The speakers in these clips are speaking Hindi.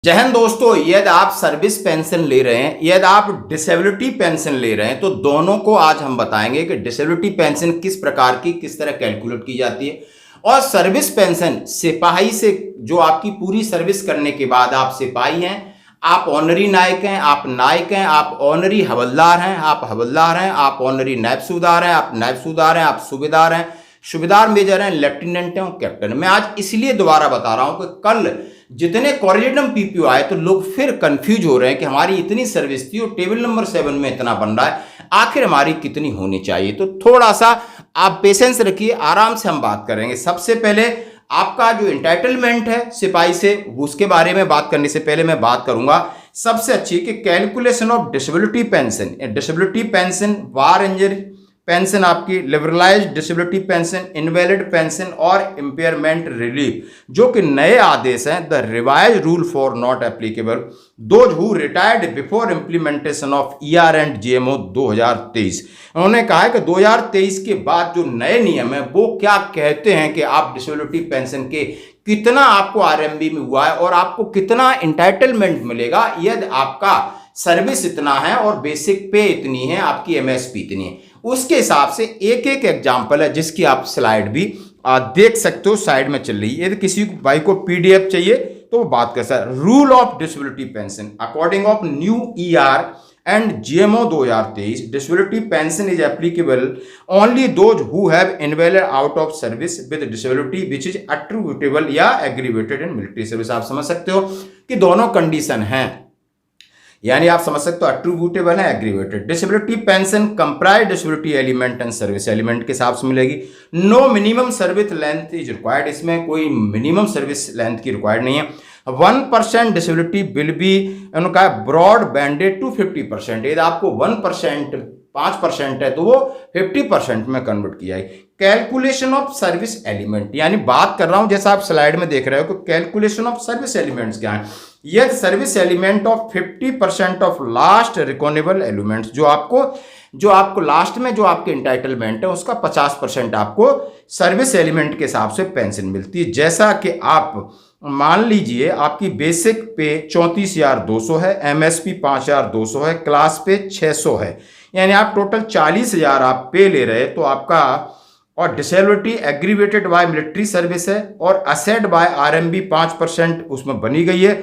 जय हिंद दोस्तों, यदि आप सर्विस पेंशन ले रहे हैं, यदि आप डिसेबिलिटी पेंशन ले रहे हैं, तो दोनों को आज हम बताएंगे कि डिसेबिलिटी पेंशन किस प्रकार की किस तरह कैलकुलेट की जाती है और सर्विस पेंशन सिपाही से जो आपकी पूरी सर्विस करने के बाद आप सिपाही हैं, आप ऑनरी नायक हैं, आप नायक हैं, आप ऑनरी हवलदार हैं, आप हवलदार हैं, आप ऑनरी नायब सूबेदार हैं, आप नायब सूबेदार हैं, आप सूबेदार हैं, सूबेदार मेजर हैं, लेफ्टिनेंट हैं और कैप्टन। मैं आज इसलिए दोबारा बता रहा हूं कि कल जितने कॉरिजेंडम पीपीओ आए तो लोग फिर कंफ्यूज हो रहे हैं कि हमारी इतनी सर्विस थी और टेबल नंबर 7 में इतना बन रहा है, आखिर हमारी कितनी होनी चाहिए। तो थोड़ा सा आप पेशेंस रखिए, आराम से हम बात करेंगे। सबसे पहले आपका जो एंटाइटलमेंट है सिपाही से, उसके बारे में बात करने से पहले मैं बात करूंगा सबसे अच्छी कि calculation of disability pension. Disability pension, war injury pension, आपकी liberalise disability pension, invalid pension और इंपेयरमेंट रिलीफ, जो कि नए आदेश हैं। The revise rule for not applicable those who retired before implementation of ER and GMO 2023। उन्होंने कहा है कि 2023 के बाद जो नए नियम है वो क्या कहते हैं कि आप डिसेबिलिटी पेंशन के कितना आपको आरएमबी में हुआ है और आपको कितना इंटाइटलमेंट मिलेगा यदि आपका सर्विस इतना है और बेसिक पे इतनी है, आपकी एमएसपी इतनी है। उसके हिसाब से एक एक एग्जाम्पल है जिसकी आप स्लाइड भी देख सकते हो, साइड में चल रही है। यदि किसी भाई को पीडीएफ चाहिए तो वो बात कर सकता है। Rule of disability pension according of new ER and GMO 2023, disability pension is applicable only those who have invalid out of service with disability which is attributable या एग्रीवेटेड इन मिलिट्री सर्विस। आप समझ सकते हो कि दोनों कंडीशन हैं, यानी आप समझ सकते हो एट्रीब्यूटेबल है, aggravated. Disability pension comprise disability element and service element के हिसाब से मिलेगी। No minimum service length is required, इसमें कोई मिनिमम सर्विस लेंथ की रिक्वायर्ड नहीं है। 1% डिसेबिलिटी विल बी उनका ब्रॉड बैंडेड टू 50%। यदि आपको 1% 5% है तो वो 50% में कन्वर्ट किया है। कैलकुलेशन ऑफ सर्विस एलिमेंट, यानी बात कर रहा हूं जैसा आप स्लाइड में देख रहे हो कि कैलकुलेशन ऑफ सर्विस एलिमेंट्स क्या है। यह service element of 50% of last reckonable elements, जो आपको लास्ट में जो आपके इंटाइटलमेंट है उसका 50% आपको सर्विस एलिमेंट के हिसाब से पेंशन मिलती है। जैसा कि आप मान लीजिए आपकी बेसिक पे 34,200 है, एमएसपी 5,200 है, क्लास पे 600 है, यानी आप टोटल 40,000 आप पे ले रहे तो आपका, और disability aggravated by military service है और असेड बाय आरएमबी 5% उसमें बनी गई है,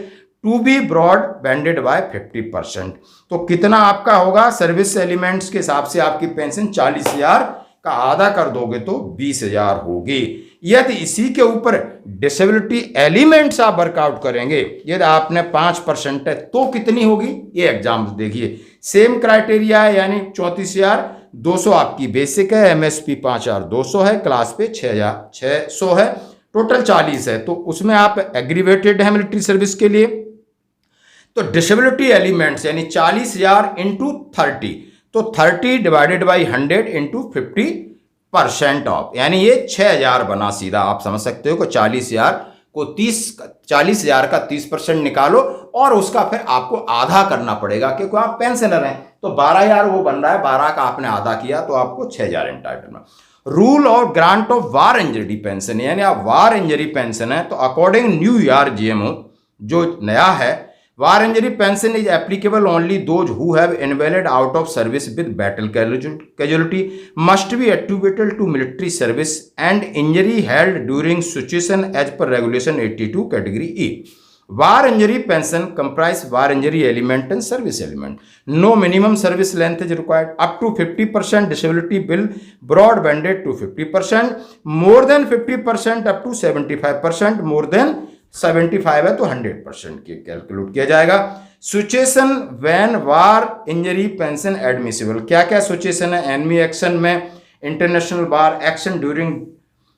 टू बी ब्रॉड बैंडेड बाय 50%। तो कितना आपका होगा सर्विस एलिमेंट्स के हिसाब से आपकी पेंशन 40,000 का आधा कर दोगे तो 20,000 होगी। यदि इसी के ऊपर डिसेबिलिटी एलिमेंट्स आप वर्कआउट करेंगे, यदि आपने 5% है तो कितनी होगी, ये एग्जाम्पल देखिए। सेम क्राइटेरिया है, यानी 34,200 आपकी बेसिक है, एमएसपी 5,200 है, क्लास पे 6,600 है, टोटल 40 है। तो उसमें आप एग्रीवेटेड है मिलिट्री सर्विस के लिए, तो डिसेबिलिटी एलिमेंट्स यानी 40,000 इंटू 30, तो 30 डिवाइडेड बाई 100 इंटू 50% ऑफ, यानी ये 6,000 बना सीधा। आप समझ सकते हो कि 40,000 का 30% निकालो और उसका फिर आपको आधा करना पड़ेगा क्योंकि आप पेंशनर हैं, तो 12,000 वो बन रहा है, 12 का आपने आधा किया तो आपको 6,000 एंटाइटलमेंट। रूल और grant of war injury pension, यानी आप वार इंजरी पेंशन है तो अकॉर्डिंग न्यू ईआर जीएमओ जो नया है, war injury pension is applicable only those who have invalid out of service with battle casualty must be attributed to military service and injury held during situation as per regulation 82 category E. War injury pension comprise war injury element and service element. No minimum service length is required, up to 50% disability will broad banded to 50%, more than 50% up to 75%, more then 75 है तो 100% के कैलकुलेट किया जाएगा। Situation when war injury pension admissible, क्या क्या सिचुएशन है। एनिमी एक्शन में, international war action during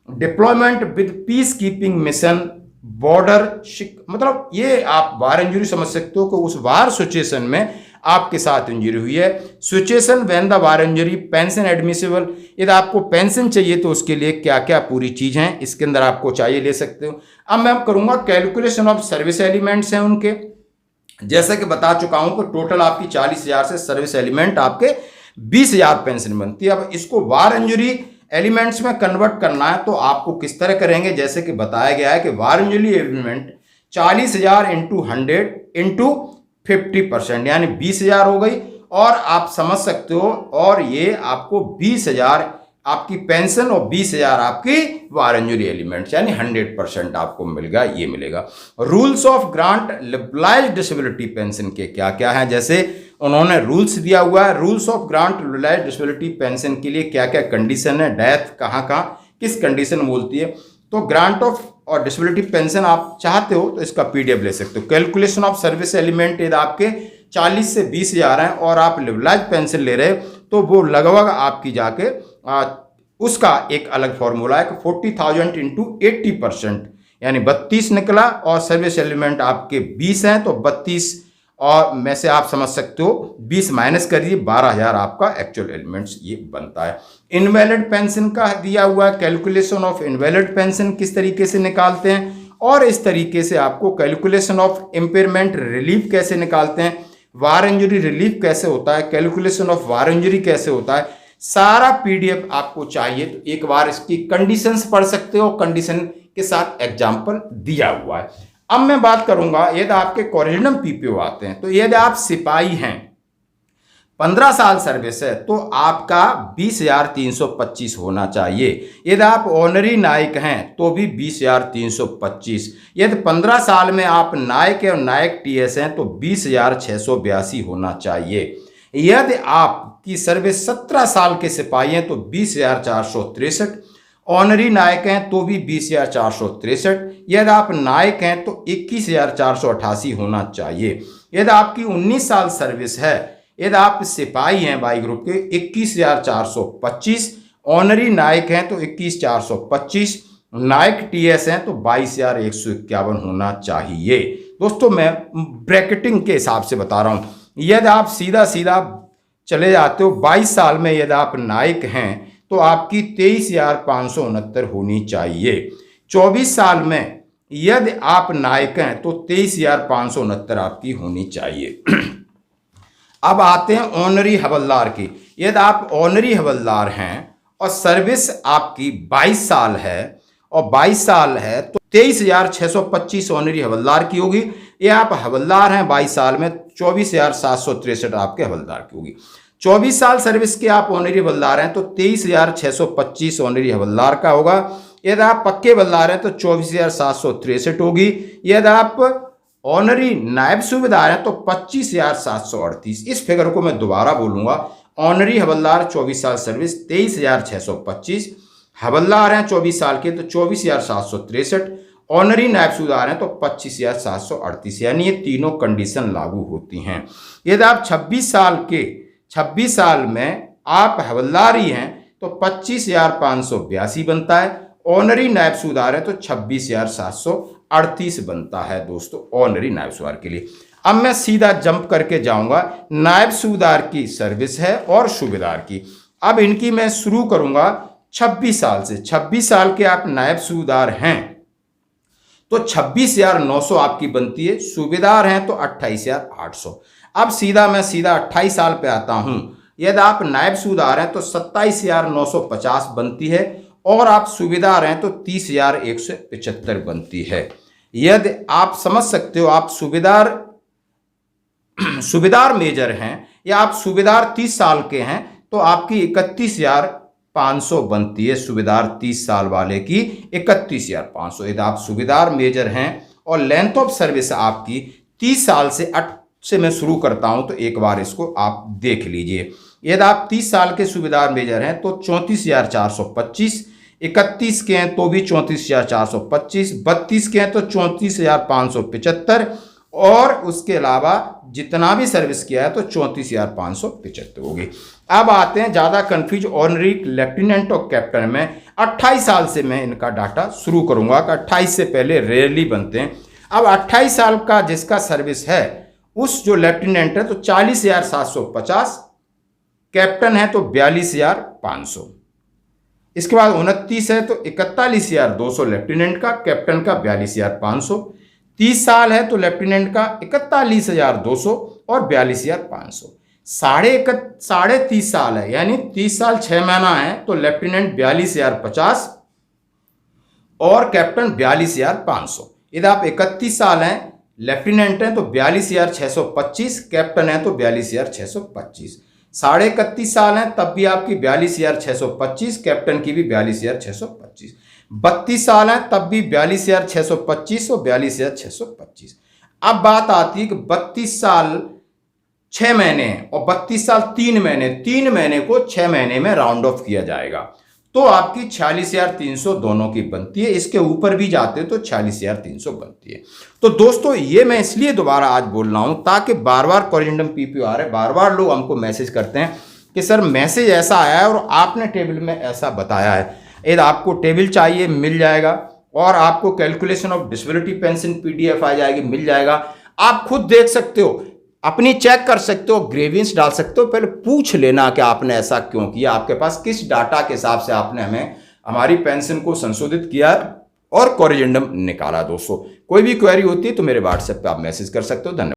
deployment with peace keeping mission, border, मतलब ये आप वार इंजरी समझ सकते हो कि उस वार सिचुएशन में आपके साथ इंजरी हुई है। Situation when the war injury pension admissible, यदि आपको पेंशन चाहिए तो उसके लिए क्या क्या पूरी चीज हैं इसके अंदर आपको चाहिए, ले सकते हो। अब मैं करूंगा कैलकुलेशन ऑफ सर्विस एलिमेंट्स हैं उनके, जैसे कि बता चुका हूं कि टोटल आपकी 40,000 से सर्विस एलिमेंट आपके 20,000 पेंशन बनती है। अब इसको वार इंजरी एलिमेंट्स में कन्वर्ट करना है तो आपको किस तरह करेंगे, जैसे कि बताया गया है कि वार इंजरी एलिमेंट 40,000 इंटू 100 इंटू 50%, यानी 20,000 हो गई। और आप समझ सकते हो, और ये आपको 20,000 आपकी पेंशन और 20,000 आपकी वार इंजरी एलिमेंट्स, यानी 100% आपको मिलेगा, ये मिलेगा। Rules of grant liberalised disability pension के क्या क्या हैं, जैसे उन्होंने रूल्स दिया हुआ है। Rules of grant liberalised disability pension के लिए क्या क्या कंडीशन है, डेथ कहाँ कहाँ किस कंडीशन बोलती है। तो ग्रांट ऑफ और डिसेबिलिटी पेंशन आप चाहते हो तो इसका PDF ले सकते हो। कैलकुलेशन ऑफ सर्विस एलिमेंट यदि आपके 40 से 20,000 हैं और आप लिबरलाइज पेंशन ले रहे तो वो लगभग आपकी जाके उसका एक अलग फॉर्मूला है कि 40,000 इंटू 80%, यानी 32 निकला। और सर्विस एलिमेंट आपके 20 हैं तो 32 और में से आप समझ सकते हो 20 माइनस करिए, 12,000 आपका एक्चुअल एलिमेंट्स ये बनता है। इनवैलिड पेंशन का दिया हुआ है, कैलकुलेशन ऑफ इनवैलिड पेंशन किस तरीके से निकालते हैं, और इस तरीके से आपको कैलकुलेशन ऑफ इम्पेयरमेंट रिलीफ कैसे निकालते हैं, वार इंजरी रिलीफ कैसे होता है, कैलकुलेशन ऑफ वार इंजरी कैसे होता है, सारा PDF आपको चाहिए तो एक बार इसकी कंडीशंस पढ़ सकते हो, कंडीशन के साथ एग्जाम्पल दिया हुआ है। अब मैं बात करूंगा यदि आपके कोरिजिनम PPO आते हैं, तो यदि आप सिपाही हैं 15 साल सर्विस है तो आपका 20,325 होना चाहिए। यदि आप ऑनरी नायक हैं तो भी 20,325। यदि 15 साल में आप नायक और नायक TS हैं तो 20,682 होना चाहिए। यदि आपकी सर्विस 17 साल के सिपाही हैं तो 20,463। ऑनरी नायक हैं तो भी 20,463। यदि आप नायक हैं तो 21,488 होना चाहिए। यदि आपकी 19 साल सर्विस है, यदि आप सिपाही हैं बाई ग्रुप के, 21,425। ऑनरी नायक हैं तो 21,425। नायक TS हैं तो 22,151 होना चाहिए। दोस्तों मैं ब्रैकेटिंग के हिसाब से बता रहा हूँ। यदि आप सीधा सीधा चले जाते हो, 22 साल में यदि आप नायक हैं तो आपकी 23,569 होनी चाहिए। 24 साल में यदि आप नायक हैं तो 23,569 आपकी होनी चाहिए। अब आते हैं ऑनरी हवलदार की। यदि आप ऑनरी हवलदार हैं और सर्विस आपकी 22 साल है और 22 साल है तो 23,625 ऑनरी हवलदार की होगी। ये आप हवलदार हैं 22 साल में, 24,763 आपके हवलदार की होगी। 24 साल सर्विस के आप ऑनरी हवलदार हैं तो 23,625 ऑनरी हवलदार का होगा। यदि आप पक्के हवलदार हैं तो 24,763 होगी। यदि आप ऑनरी नायब सूबेदार हैं तो 25,738। इस फिगर को मैं दोबारा बोलूंगा। ऑनरी हवलदार 24 साल सर्विस 23,625, हवलदार हैं 24 साल के तो 24,763, ऑनरी नायब सूबेदार हैं तो 25,738, यानी ये तीनों कंडीशन लागू होती हैं। यदि आप 26 साल में आप हवलदार ही हैं तो 25,582 बनता है। ऑनरी नायब सूबेदार है तो 26,738 बनता है दोस्तों ऑनरी नायब सूबेदार के लिए। अब मैं सीधा जंप करके जाऊंगा, नायब सूबेदार की सर्विस है और सूबेदार की। अब इनकी मैं शुरू करूंगा 26 साल से। 26 साल के आप नायब सूबेदार हैं तो 26,900 आपकी बनती है। सूबेदार हैं तो 28,800। अब मैं सीधा 28 साल पे आता हूं। यदि आप नायब सूबेदार हैं तो 27,950 बनती है और आप सूबेदार हैं तो 30,175 बनती है। यदि आप समझ सकते हो, आप सूबेदार मेजर हैं या आप सूबेदार 30 साल के हैं तो आपकी 31,500 बनती है। सूबेदार 30 साल वाले की 31,500। यदि आप सूबेदार मेजर हैं और लेंथ ऑफ सर्विस आपकी 30 साल से मैं शुरू करता हूं तो एक बार इसको आप देख लीजिए। यदि आप 30 साल के सूबेदार मेजर हैं तो 34,425, 31 के हैं तो भी 34,425, 32 के हैं तो 34,575 और उसके अलावा जितना भी सर्विस किया है तो 34,575 होगी। अब आते हैं ज़्यादा कंफ्यूज ऑनरी लेफ्टिनेंट और कैप्टन में। 28 साल से मैं इनका डाटा शुरू करूंगा कि 28 से पहले रेयरली बनते हैं। अब 28 साल का जिसका सर्विस है उस जो लेफ्टिनेंट है तो 40,750, कैप्टन है तो 42,500। इसके बाद 29 है तो 41,200 लेफ्टिनेंट का, कैप्टन का 42,500। 30 साल है तो लेफ्टिनेंट का 41,200 और 42,500। 30.5 साल है यानी 30 साल 6 महीना है तो लेफ्टिनेंट 42,050 और कैप्टन 42,500। यदि आप 31 साल हैं, लेफ्टिनेंट हैं तो 42,625, कैप्टन हैं तो 42,625। 31.5 साल हैं तब भी आपकी 42,625, कैप्टन की भी 42,625। 32 साल हैं तब भी 42,625 और 42,625। अब बात आती है कि 32 साल 6 महीने और 32 साल 3 महीने, 3 महीने को 6 महीने में राउंड ऑफ किया जाएगा तो आपकी 46,300 दोनों की बनती है। इसके ऊपर भी जाते तो 46,300 बनती है। तो दोस्तों ये मैं इसलिए दोबारा आज बोल रहा हूं ताकि बार बार कॉरिजेंडम पीपीओ आ रहे, बार बार लोग हमको मैसेज करते हैं कि सर मैसेज ऐसा आया है और आपने टेबल में ऐसा बताया है। यदि आपको टेबल चाहिए मिल जाएगा, और आपको calculation of disability pension PDF आ जाएगी, मिल जाएगा। आप खुद देख सकते हो, अपनी चेक कर सकते हो, ग्रेविंस डाल सकते हो। पहले पूछ लेना कि आपने ऐसा क्यों किया, आपके पास किस डाटा के हिसाब से आपने हमें हमारी पेंशन को संशोधित किया और कॉरिजेंडम निकाला। दोस्तों कोई भी क्वेरी होती है तो मेरे व्हाट्सएप पे आप मैसेज कर सकते हो। धन्यवाद।